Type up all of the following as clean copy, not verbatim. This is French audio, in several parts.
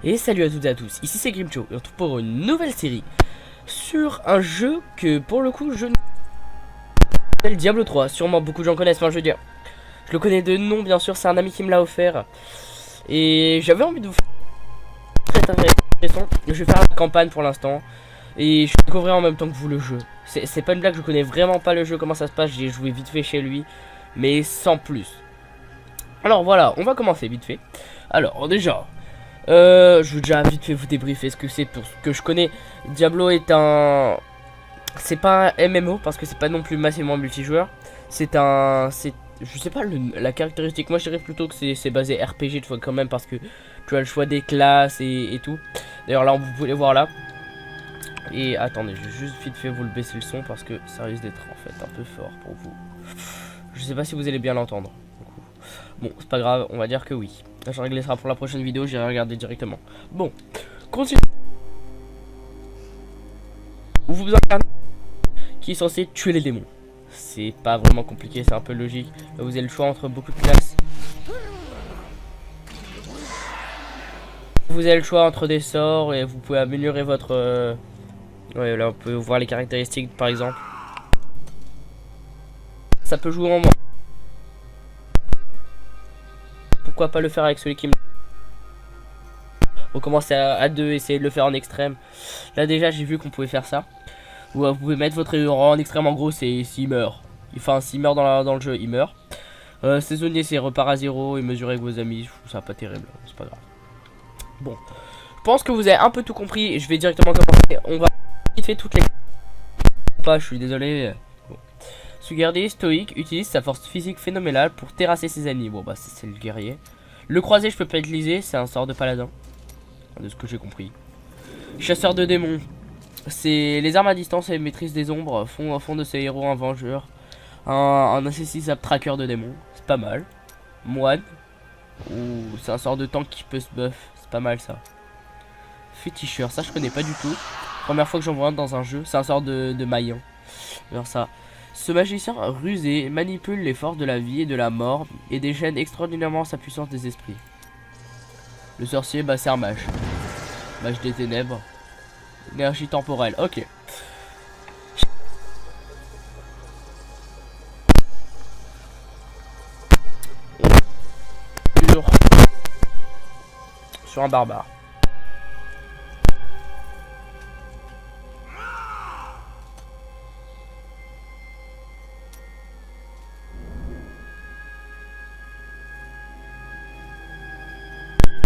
Et salut à toutes et à tous, ici c'est Grimcho et on se retrouve pour une nouvelle série sur un jeu que pour le coup je m'appelle Diablo 3. Sûrement beaucoup de gens connaissent, enfin je veux dire, je le connais de nom bien sûr, c'est un ami qui me l'a offert. Et j'avais envie de vous faire très intéressant. Je vais faire la campagne pour l'instant et je découvrirai en même temps que vous le jeu. C'est pas une blague, je connais vraiment pas le jeu, comment ça se passe, j'ai joué vite fait chez lui, mais sans plus. Alors voilà, on va commencer vite fait. Alors déjà... je vais déjà vite fait vous débriefer ce que c'est pour ce que je connais. Diablo est un... C'est pas un MMO parce que c'est pas non plus massivement multijoueur. C'est un... Je sais pas la caractéristique. Moi je dirais plutôt que c'est basé RPG de fois quand même parce que tu as le choix des classes et tout. D'ailleurs là vous pouvez voir là. Et attendez, je vais juste vite fait vous le baisser le son parce que ça risque d'être en fait un peu fort pour vous. Je sais pas si vous allez bien l'entendre. Bon, c'est pas grave, on va dire que oui. Je réglé ça pour la prochaine vidéo, j'irai regarder directement. Bon, continue. Vous incarnez qui est censé tuer les démons. C'est pas vraiment compliqué, c'est un peu logique. Là, vous avez le choix entre beaucoup de classes. Vous avez le choix entre des sorts et vous pouvez améliorer votre... Ouais, là on peut voir les caractéristiques par exemple. Ça peut jouer en moins. Pourquoi pas le faire avec celui qui me... On commence à deux, essayer de le faire en extrême. Là déjà j'ai vu qu'on pouvait faire ça. Vous pouvez mettre votre héros en extrême, en gros c'est s'il meurt. Enfin s'il meurt dans le jeu, il meurt. Saisonnier c'est repart à 0 et mesurer avec vos amis. Ça pas terrible, c'est pas grave. Bon, je pense que vous avez un peu tout compris. Je vais directement commencer. On va vite fait toutes les... Pas, je suis désolé. Bon. Sugardi, stoïque, utilise sa force physique phénoménale pour terrasser ses ennemis. Bon bah c'est le guerrier. Le croisé je peux pas utiliser, c'est un sort de paladin. De ce que j'ai compris. Chasseur de démons. C'est les armes à distance et maîtrise des ombres font de ces héros un vengeur. Un insaisissable tracker de démons. C'est pas mal. Moine. Ou c'est un sort de tank qui peut se buff. C'est pas mal ça. Féticheur, ça je connais pas du tout. Première fois que j'en vois un dans un jeu. C'est un sort de maillant. Alors ça. Ce magicien rusé manipule les forces de la vie et de la mort et déchaîne extraordinairement sa puissance des esprits. Le sorcier, bah c'est un mage. Mage des ténèbres. Énergie temporelle, ok. Sur un barbare.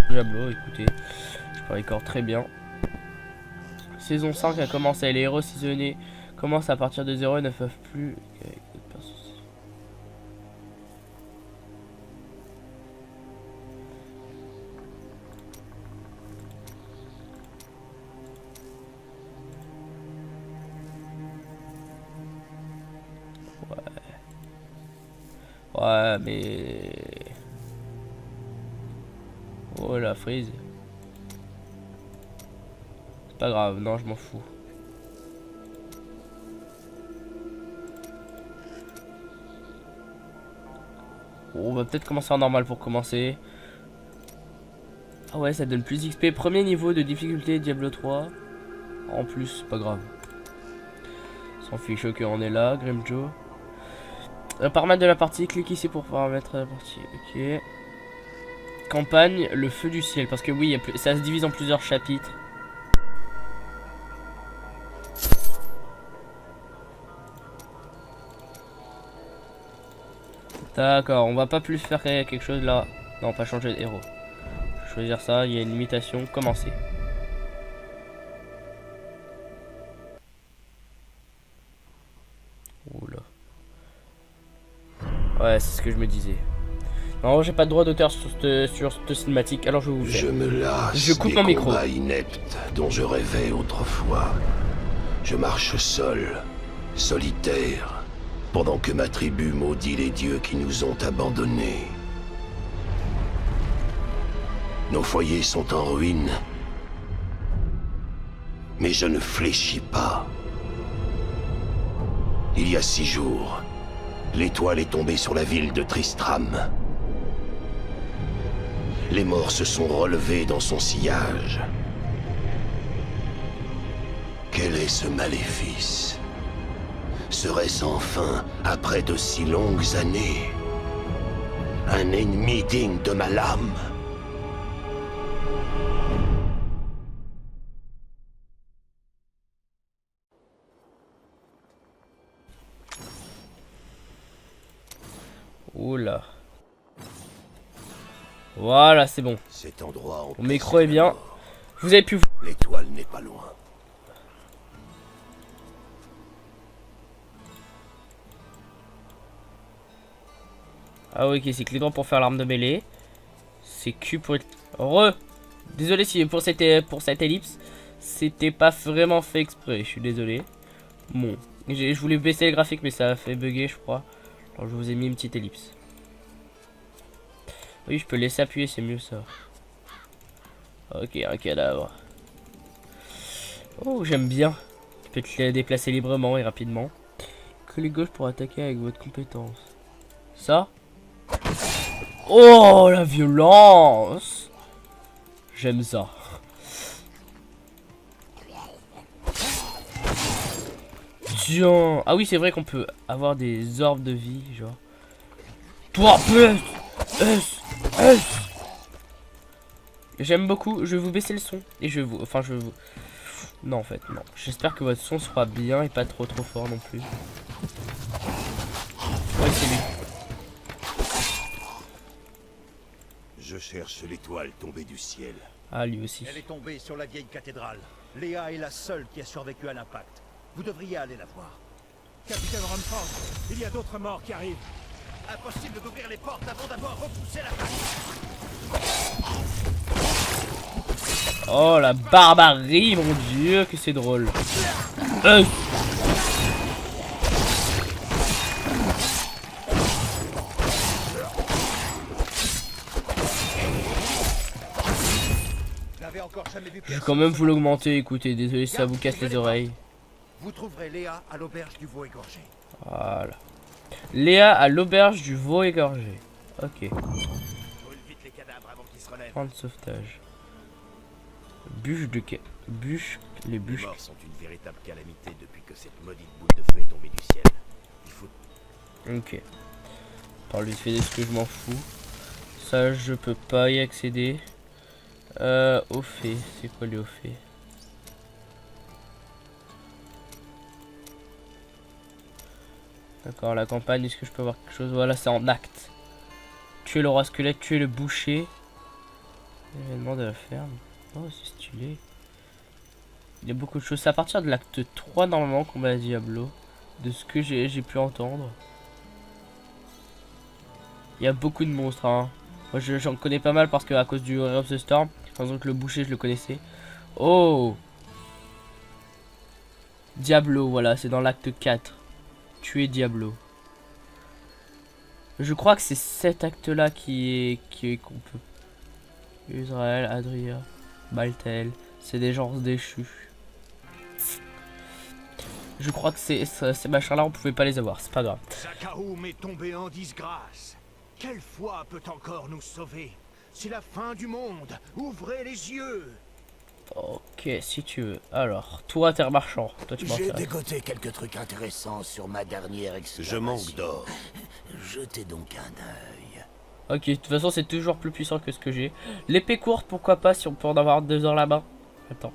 Diablo, écoutez, je parle encore très bien. Saison 5 a commencé, les héros saisonniers commencent à partir de 0 et ne peuvent plus... Ouais, mais... Oh la frise. C'est pas grave, non je m'en fous. On va peut-être commencer en normal pour commencer. Ah ouais, ça donne plus d'XP. Premier niveau de difficulté Diablo 3. En plus, pas grave. S'en fiche, ok, on est là, Grimjo. Paramètres de la partie, clique ici pour paramétrer la partie. Ok. Campagne, le feu du ciel. Parce que oui, ça se divise en plusieurs chapitres. D'accord, on va pas plus faire quelque chose là. Non, pas changer de héros. Je vais choisir ça, il y a une limitation, commencer. Oula. Ouais, c'est ce que je me disais. Non, j'ai pas de droit d'auteur sur cette cinématique, alors je vais vous faire. Je me lasse je coupe des mon micro. combats ineptes dont je rêvais autrefois. Je marche seul, solitaire, pendant que ma tribu maudit les dieux qui nous ont abandonnés. Nos foyers sont en ruine, mais je ne fléchis pas. Il y a 6 jours, l'étoile est tombée sur la ville de Tristram. les morts se sont relevés dans son sillage. Quel est ce maléfice? Serait-ce enfin, après de si longues années, un ennemi digne de ma lame? Oula. Voilà, c'est bon. Cet endroit Mon micro est bien. Vous avez pu... L'étoile n'est pas loin. Ah oui, ok, c'est clé droit pour faire l'arme de mêlée. C'est Q pour... Désolé si pour cette ellipse, c'était pas vraiment fait exprès, je suis désolé. Bon, je voulais baisser les graphiques mais ça a fait bugger je crois. Alors je vous ai mis une petite ellipse. Oui, je peux laisser appuyer, c'est mieux ça. Ok, un cadavre. Oh, j'aime bien. Tu peux te déplacer librement et rapidement. Clic gauche pour attaquer avec votre compétence. Ça. Oh, la violence. J'aime ça. Tiens. Ah oui, c'est vrai qu'on peut avoir des orbes de vie, genre. Toi, J'aime beaucoup. Je vais vous baisser le son. Et je vais vous... Enfin, je vais vous... Non, en fait, non. J'espère que votre son sera bien et pas trop fort non plus. Ouais, c'est lui. Je cherche l'étoile tombée du ciel. Ah, lui aussi. Elle est tombée sur la vieille cathédrale. Léa est la seule qui a survécu à l'impact. Vous devriez aller la voir. Capitaine Rumford, il y a d'autres morts qui arrivent. Impossible d'ouvrir les portes avant d'avoir repoussé la panique. Oh, la barbarie, mon dieu, que c'est drôle. Je vais quand même vous l'augmenter, écoutez, désolé si ça vous casse les oreilles. Vous trouverez Léa à l'auberge du veau égorgé. Voilà. Léa à l'auberge du veau égorgé. Ok. Brûle vite les cadavres avant qu'ils se relèvent. Point de sauvetage. Bûche de quai. Bûche. Les bûches. Les morts sont une véritable calamité depuis que cette maudite boule de feu est tombée du ciel. Il faut... Ok. Par lui fait des trucs, je m'en fous. Ça, je peux pas y accéder. Au fait. C'est quoi les au fait? D'accord, la campagne, est-ce que je peux voir quelque chose? Voilà, c'est en acte. Tuer le roi squelette, tuer le boucher. Événement de la ferme. Oh, c'est stylé. Il y a beaucoup de choses. C'est à partir de l'acte 3 normalement, combat à Diablo. De ce que j'ai pu entendre. Il y a beaucoup de monstres, hein. Moi, j'en connais pas mal parce que à cause du Ray of the Storm. Par exemple, le boucher, je le connaissais. Oh! Diablo, voilà, c'est dans l'acte 4. Tuer Diablo. Je crois que c'est cet acte-là qui est qu'on peut. Israël, Adria, Baltel, c'est des genres déchus. Je crois que ces machins-là, on pouvait pas les avoir, c'est pas grave. Sakaoum est tombé en disgrâce. Quelle foi peut encore nous sauver? C'est la fin du monde. Ouvrez les yeux. Ok, si tu veux. Alors, toi, terre marchand. Toi, tu m'en J'ai fais. dégoté quelques trucs intéressants sur ma dernière expérience. Je manque d'or. Jetez donc un œil. Ok, de toute façon, c'est toujours plus puissant que ce que j'ai. L'épée courte, pourquoi pas, si on peut en avoir 2 dans la main. Attends.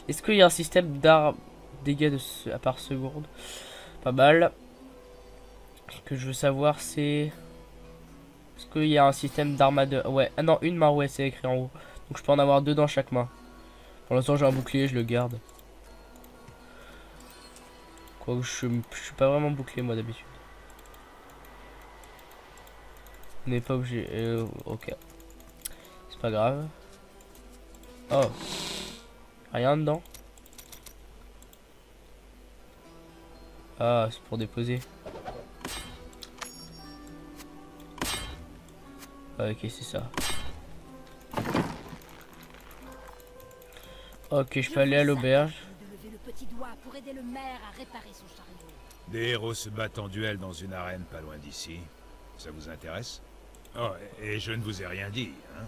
Est-ce qu'il y a un système d'armes dégâts à part seconde? Pas mal. Ce que je veux savoir, c'est... Est-ce qu'il y a un système d'armes à deux? Ouais, ah non, une main, ouais, c'est écrit en haut. Donc je peux en avoir 2 dans chaque main. Pour l'instant, j'ai un bouclier, je le garde. Quoique je suis pas vraiment bouclier, moi, d'habitude. On n'est pas obligé. Ok. C'est pas grave. Oh. Rien dedans. Ah, c'est pour déposer. Ah, ok, c'est ça. Ok, je peux aller à l'auberge. De lever le petit doigt pour aider le maire à réparer son chariot. Des héros se battent en duel dans une arène pas loin d'ici. Ça vous intéresse? Oh, et je ne vous ai rien dit, hein?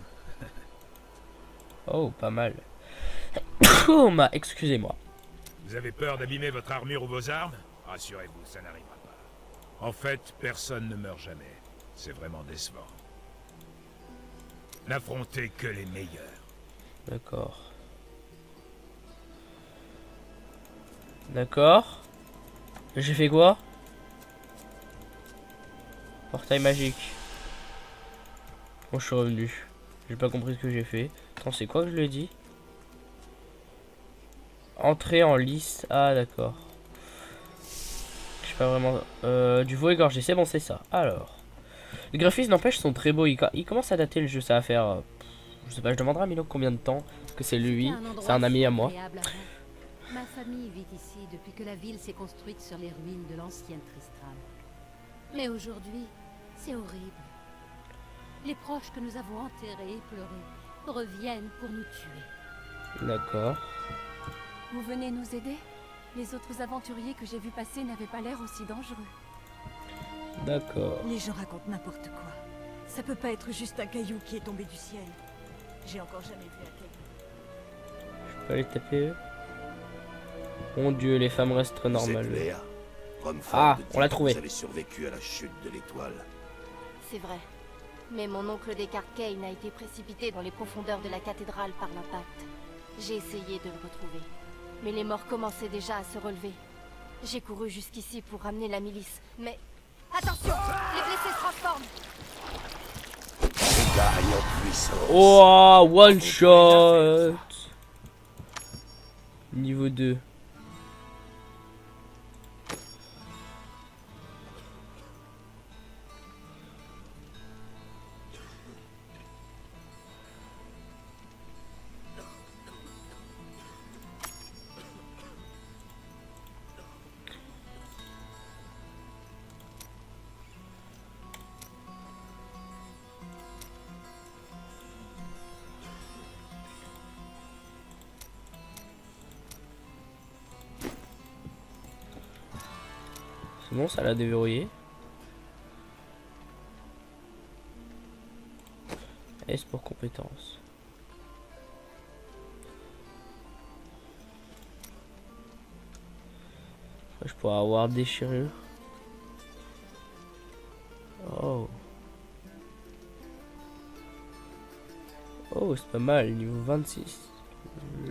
Oh, pas mal. Oh, excusez-moi. Vous avez peur d'abîmer votre armure ou vos armes? Rassurez-vous, ça n'arrivera pas. En fait, personne ne meurt jamais. C'est vraiment décevant. N'affrontez que les meilleurs. D'accord. D'accord. J'ai fait quoi? Portail magique. Bon, je suis revenu. J'ai pas compris ce que j'ai fait. Attends, c'est quoi que je lui ai dit? Entrer en liste. Ah, d'accord. Je sais pas vraiment. Du veau égorgé, c'est bon, c'est ça. Alors. Les graphismes, n'empêche, sont très beaux. Ils commencent à dater le jeu, ça va faire. Je sais pas, je demanderai à Milo combien de temps. Parce que c'est lui. C'est un ami à moi. Ma famille vit ici depuis que la ville s'est construite sur les ruines de l'ancienne Tristram. Mais aujourd'hui, c'est horrible. Les proches que nous avons enterrés et pleurés reviennent pour nous tuer. D'accord. Vous venez nous aider? Les autres aventuriers que j'ai vus passer n'avaient pas l'air aussi dangereux. D'accord. Les gens racontent n'importe quoi. Ça peut pas être juste un caillou qui est tombé du ciel. J'ai encore jamais vu un caillou. Je peux aller taper eux. Mon dieu, les femmes restent normales. Ah, on l'a trouvé. Vous avez survécu à la chute de l'étoile. C'est vrai. Mais mon oncle Descartes Kane a été précipité dans les profondeurs de la cathédrale par l'impact. J'ai essayé de le retrouver. Mais les morts commençaient déjà à se relever. J'ai couru jusqu'ici pour ramener la milice, mais... Attention! Les blessés se transforment! Gagne en puissance. Oh, one shot. Niveau 2. C'est bon, ça l'a déverrouillé. S pour compétence. Je pourrais avoir déchirure. Oh. Oh, c'est pas mal. Niveau 26.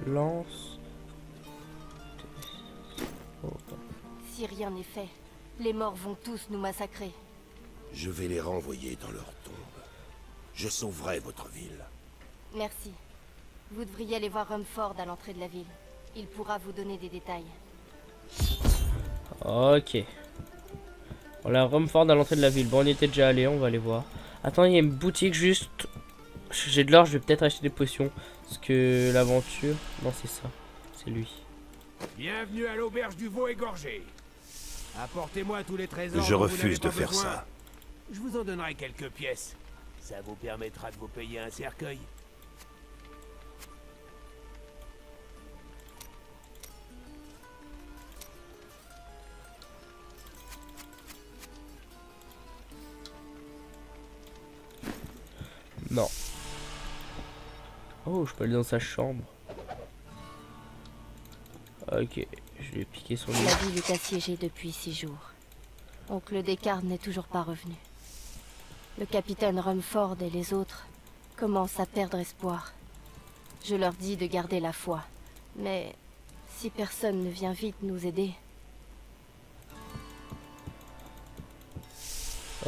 Lance. Oh. Si rien n'est fait, les morts vont tous nous massacrer. Je vais les renvoyer dans leur tombe. Je sauverai votre ville. Merci. Vous devriez aller voir Rumford à l'entrée de la ville. Il pourra vous donner des détails. Ok. On a Rumford à l'entrée de la ville. Bon, on y était déjà allé, on va aller voir. Attends, il y a une boutique juste. J'ai de l'or, je vais peut-être acheter des potions. Parce que l'aventure. Non, c'est ça. C'est lui. Bienvenue à l'auberge du veau égorgé. Apportez-moi tous les trésors. Je dont vous refuse n'avez de pas faire besoin. ça. Je vous en donnerai quelques pièces. Ça vous permettra de vous payer un cercueil. Non. Oh, je peux aller dans sa chambre. Ok, je vais piquer son lit. La ville est assiégée depuis 6 jours. Oncle Descartes n'est toujours pas revenu. Le capitaine Rumford et les autres commencent à perdre espoir. Je leur dis de garder la foi. Mais si personne ne vient vite nous aider...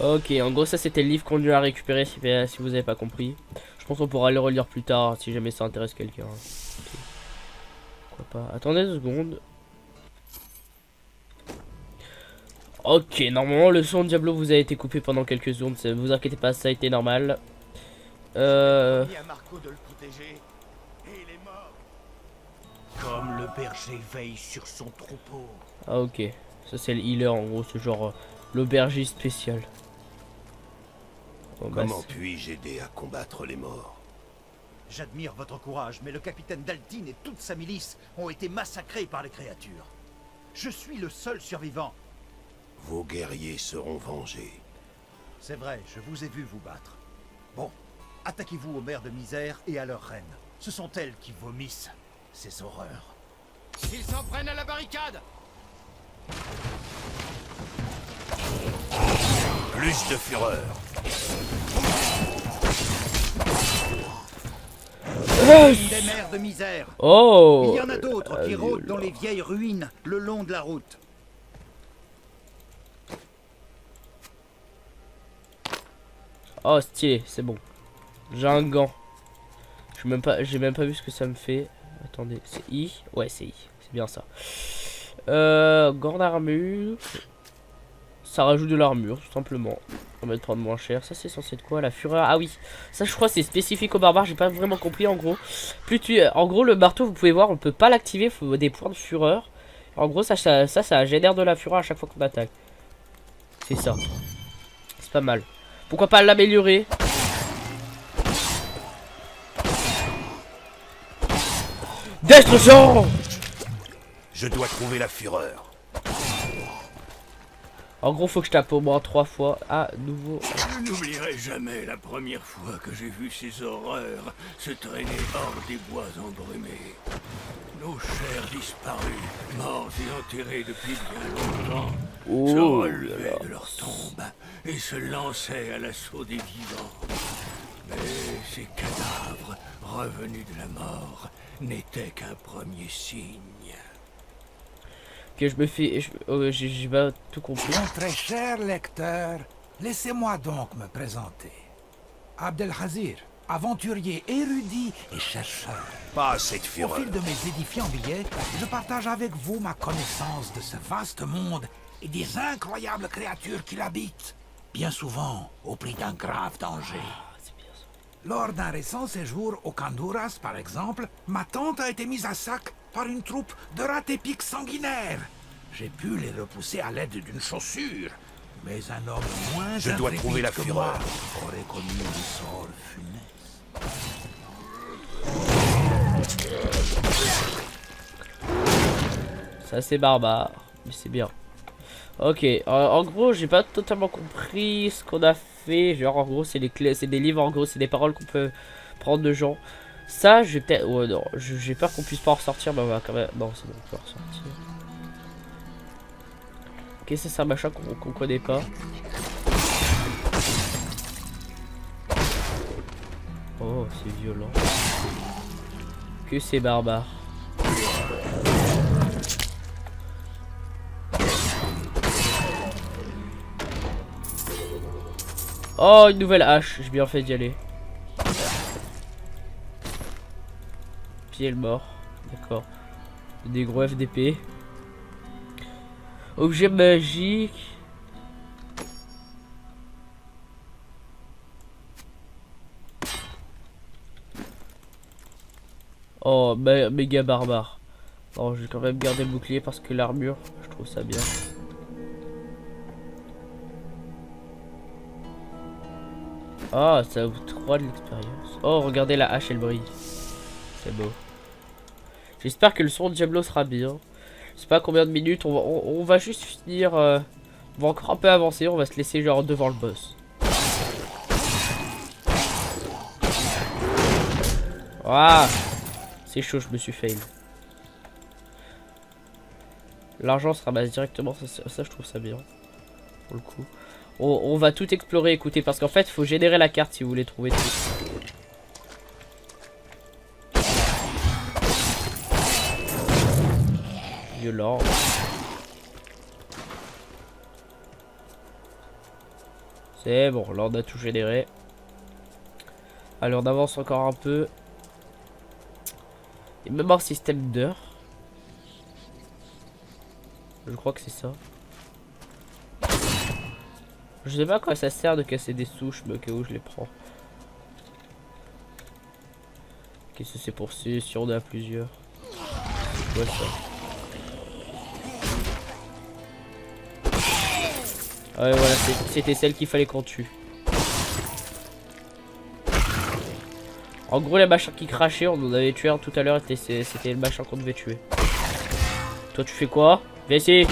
Ok, en gros ça c'était le livre qu'on a récupérer si vous avez pas compris. Je pense qu'on pourra le relire plus tard si jamais ça intéresse quelqu'un. Okay. Pourquoi pas. Attendez 2 secondes. Ok, normalement le son de Diablo vous a été coupé pendant quelques secondes. Vous inquiétez pas, ça a été normal. Il y a Marco de le protéger. Et il est mort. Comme le berger veille sur son troupeau. Ah ok, ça c'est le healer en gros, c'est genre l'aubergiste spécial. Bon, Comment puis-je aider à combattre les morts? J'admire votre courage, mais le capitaine Daltyn et toute sa milice ont été massacrés par les créatures. Je suis le seul survivant. Vos guerriers seront vengés. C'est vrai, je vous ai vu vous battre. Bon, attaquez-vous aux mères de misère et à leur reine. Ce sont elles qui vomissent ces horreurs. Ils s'en prennent à la barricade. Plus de fureur. Des mers de misère. Oh. Il y en a d'autres qui rôdent dans les vieilles ruines le long de la route. Oh stylé, c'est bon. J'ai un gant. J'ai même pas vu ce que ça me fait. Attendez, c'est I. Ouais, c'est I. C'est bien ça. Gant d'armure. Ça rajoute de l'armure, tout simplement. On va le prendre moins cher. Ça, c'est censé être quoi? La fureur. Ah oui. Ça, je crois, c'est spécifique aux barbares. J'ai pas vraiment compris en gros. En gros, le marteau, vous pouvez voir, on peut pas l'activer. Il faut des points de fureur. En gros, ça génère de la fureur à chaque fois qu'on attaque. C'est ça. C'est pas mal. Pourquoi pas l'améliorer? Destruction! Je dois trouver la fureur. En gros, faut que je tape au moins 3 fois. Ah, nouveau. Je n'oublierai jamais la première fois que j'ai vu ces horreurs se traîner hors des bois embrumés. Nos chers disparus, morts et enterrés depuis bien longtemps, se relevaient de leur tombe et se lançaient à l'assaut des vivants. Mais ces cadavres, revenus de la mort, n'étaient qu'un premier signe. Que je me fais... J'ai pas tout compris. Mon très cher lecteur, laissez-moi donc me présenter. Abdelhazir, aventurier érudit et chercheur. Pas assez de Au fureur. fil de mes édifiants billets, je partage avec vous ma connaissance de ce vaste monde et des incroyables créatures qui l'habitent, bien souvent au prix d'un grave danger. Lors d'un récent séjour au Kanduras, par exemple, ma tente a été mise à sac par une troupe de rats épiques sanguinaires. J'ai pu les repousser à l'aide d'une chaussure, mais un homme moins Je dois trouver la intrépide que fureur. moi aurait connu un sort funeste. Ça, c'est barbare. Mais c'est bien. Ok. En gros, j'ai pas totalement compris ce qu'on a fait. Genre, en gros, c'est des clés, c'est des livres. En gros, c'est des paroles qu'on peut prendre de gens. Ça, je vais peut-être... Ouais, non. J'ai peur qu'on puisse pas en ressortir, mais on va quand même... Non, c'est bon, on peut en ressortir. Ok, ça, c'est un machin qu'on connaît pas. Oh, c'est violent. Que c'est barbare. Oh, une nouvelle hache. J'ai bien fait d'y aller. Pied mort. D'accord. Des gros FDP. Objet magique. Oh, méga barbare. Bon, je vais quand même garder le bouclier parce que l'armure, je trouve ça bien. Ah, ça vous 3 de l'expérience. Oh, regardez la hache, elle brille. C'est beau. J'espère que le son de Diablo sera bien. Je sais pas combien de minutes. On va juste finir. On va encore un peu avancer. On va se laisser genre devant le boss. Ah, c'est chaud, je me suis fail. L'argent se ramasse directement. Ça, je trouve ça bien. Pour le coup. On va tout explorer, écoutez, parce qu'en fait, il faut générer la carte si vous voulez trouver tout. Violent. C'est bon, là on a tout généré. Allez, on avance encore un peu. Et même un système d'heures. Je crois que c'est ça. Je sais pas à quoi ça sert de casser des souches, mais au cas où je les prends. Qu'est-ce que c'est pour si on a plusieurs? Ouais, ça. Ah ouais, voilà, c'était celle qu'il fallait qu'on tue. En gros, les machins qui crachaient, on en avait tué un tout à l'heure, c'était le machin qu'on devait tuer. Toi, tu fais quoi? Viens ici.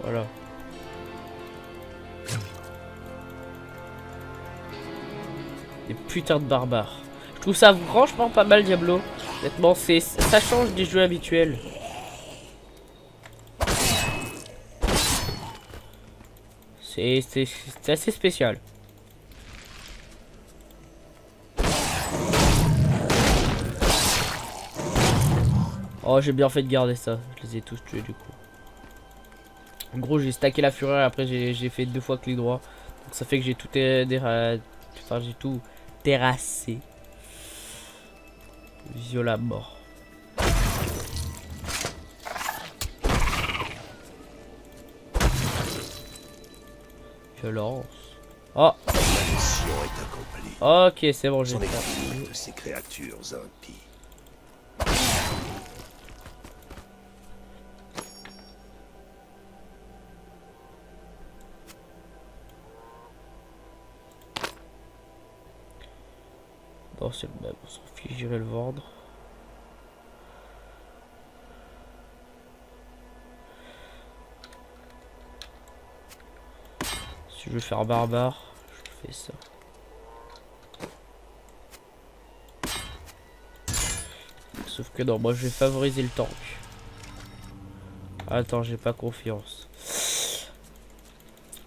Voilà. Des putains de barbares. Je trouve ça franchement pas mal Diablo. Honnêtement, ça change des jeux habituels. C'est assez spécial. Oh, j'ai bien fait de garder ça. Je les ai tous tués du coup. En gros, j'ai stacké la fureur et après j'ai fait 2 fois clic droit. Donc ça fait que j'ai tout j'ai tout terrassé. Viola mort. Violence. Oh. La mission est accomplie. Ok, c'est bon, j'ai C'en est fini de ces créatures impies. Bon, c'est le même, on s'en fiche, j'irai le vendre. Si je veux faire barbare, je fais ça. Sauf que non, moi je vais favoriser le tank. Attends, j'ai pas confiance.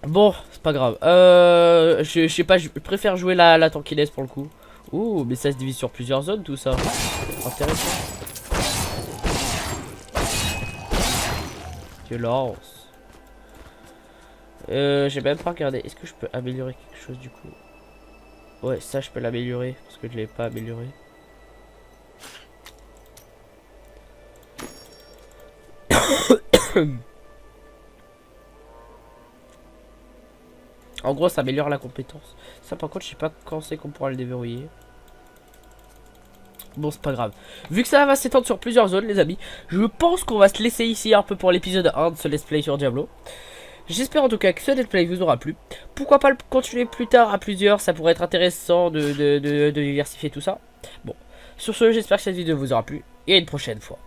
Bon, c'est pas grave. Je sais pas, je préfère jouer la tankiness pour le coup. Ouh, mais ça se divise sur plusieurs zones tout ça. Intéressant. Violence. J'ai même pas regardé. Est-ce que je peux améliorer quelque chose du coup? Ouais, ça je peux l'améliorer parce que je l'ai pas amélioré. En gros, ça améliore la compétence. Ça, par contre, je sais pas quand c'est qu'on pourra le déverrouiller. Bon, c'est pas grave. Vu que ça va s'étendre sur plusieurs zones, les amis, je pense qu'on va se laisser ici un peu pour l'épisode 1 de ce let's play sur Diablo. J'espère en tout cas que ce let's play vous aura plu. Pourquoi pas le continuer plus tard à plusieurs, ça pourrait être intéressant de diversifier tout ça. Bon, sur ce, j'espère que cette vidéo vous aura plu et à une prochaine fois.